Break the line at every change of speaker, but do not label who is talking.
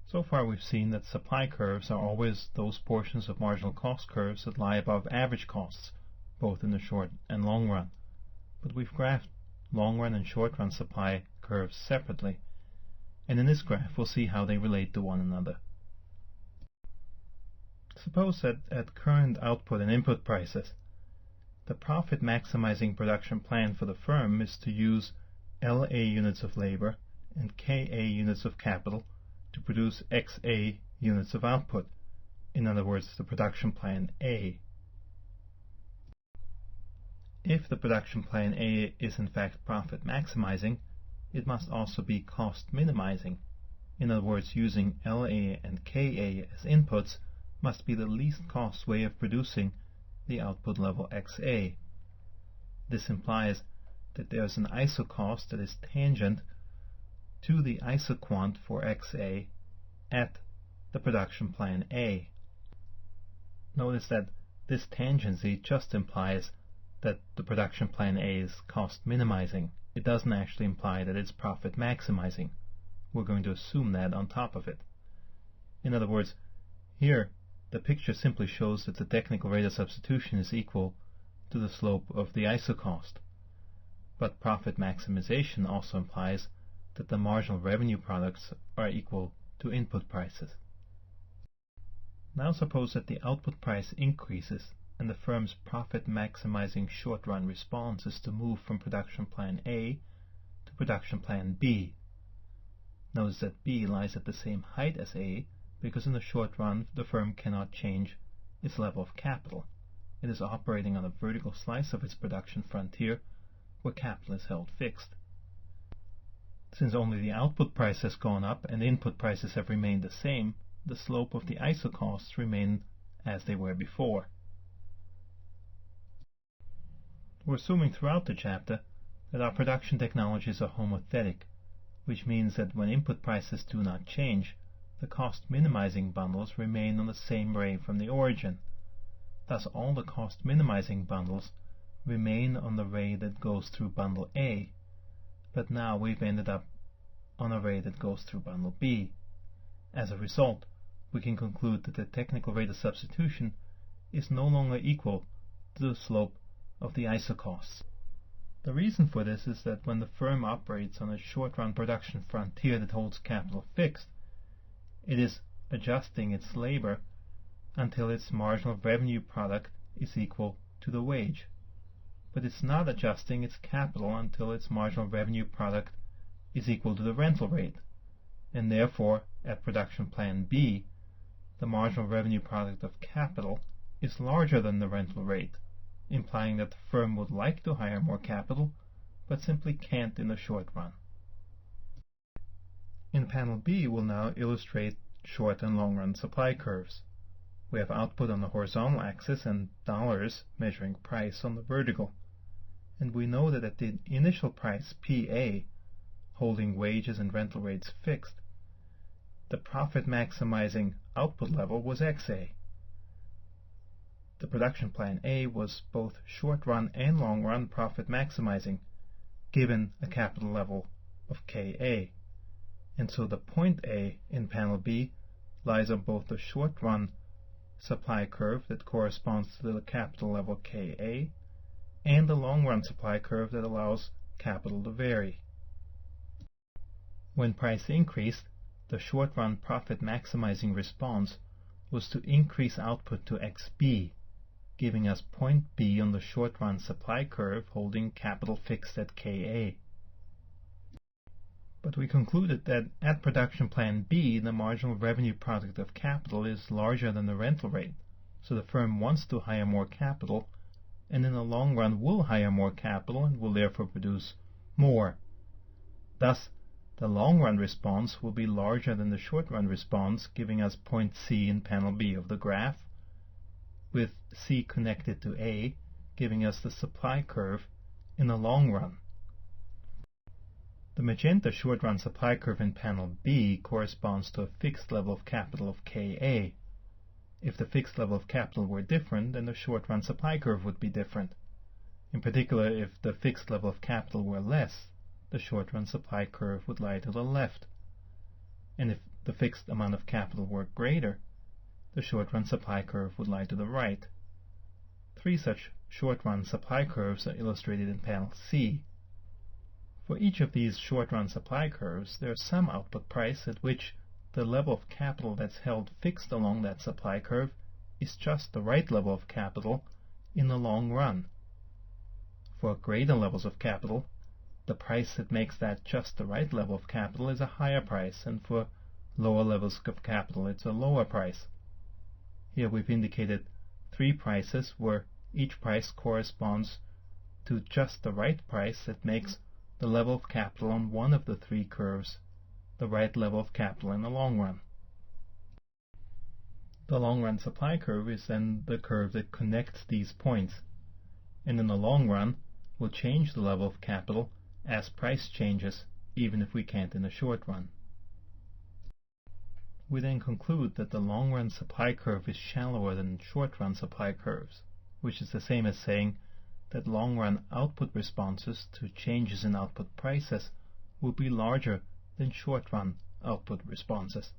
So far we've seen that supply curves are always those portions of marginal cost curves that lie above average costs, both in the short and long run. But we've graphed long run and short run supply curves separately, and in this graph we'll see how they relate to one another. Suppose that at current output and input prices, the profit maximizing production plan for the firm is to use LA units of labor and KA units of capital to produce XA units of output, in other words, the production plan A. If the production plan A is in fact profit maximizing, it must also be cost minimizing. In other words, using LA and KA as inputs must be the least cost way of producing the output level XA. This implies that there is an isocost that is tangent to the isoquant for XA at the production plan A. Notice that this tangency just implies that the production plan A is cost minimizing. It doesn't actually imply that it's profit maximizing. We're going to assume that on top of it. In other words, here the picture simply shows that the technical rate of substitution is equal to the slope of the isocost. But profit maximization also implies that the marginal revenue products are equal to input prices. Now suppose that the output price increases and the firm's profit maximizing short-run response is to move from production plan A to production plan B. Notice that B lies at the same height as A because in the short run the firm cannot change its level of capital. It is operating on a vertical slice of its production frontier where capital is held fixed. Since only the output price has gone up and input prices have remained the same, the slope of the isocosts remain as they were before. We're assuming throughout the chapter that our production technologies are homothetic, which means that when input prices do not change, the cost minimizing bundles remain on the same ray from the origin. Thus all the cost minimizing bundles remain on the ray that goes through bundle A, but now we've ended up on a ray that goes through bundle B. As a result, we can conclude that the technical rate of substitution is no longer equal to the slope of the isocosts. The reason for this is that when the firm operates on a short-run production frontier that holds capital fixed, it is adjusting its labor until its marginal revenue product is equal to the wage. But it's not adjusting its capital until its marginal revenue product is equal to the rental rate, and therefore at production plan B, the marginal revenue product of capital is larger than the rental rate, implying that the firm would like to hire more capital, but simply can't in the short run. In panel B, we'll now illustrate short and long run supply curves. We have output on the horizontal axis and dollars measuring price on the vertical. And we know that at the initial price PA, holding wages and rental rates fixed, the profit maximizing output level was XA. The production plan A was both short-run and long-run profit maximizing, given a capital level of KA. And so the point A in panel B lies on both the short-run supply curve that corresponds to the capital level KA and the long-run supply curve that allows capital to vary. When price increased, the short-run profit maximizing response was to increase output to XB, giving us point B on the short-run supply curve holding capital fixed at KA. But we concluded that at production plan B, the marginal revenue product of capital is larger than the rental rate, so the firm wants to hire more capital, and in the long run will hire more capital and will therefore produce more. Thus, the long-run response will be larger than the short-run response, giving us point C in panel B of the graph, with C connected to A, giving us the supply curve in the long run. The magenta short-run supply curve in panel B corresponds to a fixed level of capital of Ka. If the fixed level of capital were different, then the short-run supply curve would be different. In particular, if the fixed level of capital were less, the short-run supply curve would lie to the left. And if the fixed amount of capital were greater, the short-run supply curve would lie to the right. 3 such short-run supply curves are illustrated in panel C. For each of these short-run supply curves, there is some output price at which the level of capital that's held fixed along that supply curve is just the right level of capital in the long run. For greater levels of capital, the price that makes that just the right level of capital is a higher price, and for lower levels of capital it's a lower price. Here we've indicated 3 prices where each price corresponds to just the right price that makes the level of capital on one of the 3 curves the right level of capital in the long run. The long-run supply curve is then the curve that connects these points, and in the long run will change the level of capital as price changes, even if we can't in the short run. We then conclude that the long-run supply curve is shallower than short-run supply curves, which is the same as saying that long-run output responses to changes in output prices will be larger than short-run output responses.